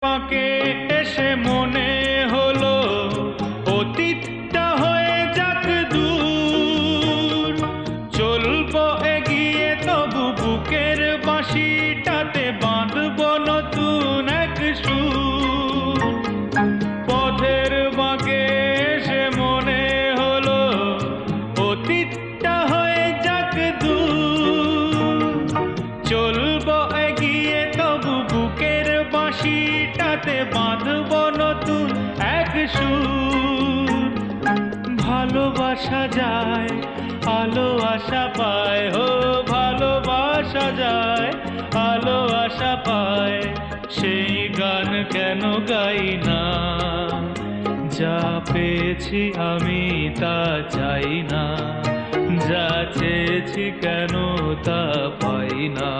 পাকে এসে মনে হলো অতীতটা হয়ে যাক দূর, চলবো এগিয়ে তবু বুকের বাঁশিটাতে বাঁধবো নতুন এক সুর। পথের বাঁকে এসে মনে হলো অতীতটা হয়ে যাক দূর, চলবো এগিয়ে তবু বুকের বাঁশিটাতে বাঁধবো নতুন এক সুর। ভালোবাসা যায় আলো আশা পায়, ও ভালোবাসা যায় আলো আশা পায়, সেই গান কেন গাই না? যা পেয়েছি আমি তা চাই না, যা চেয়েছি কেন তা পাই না।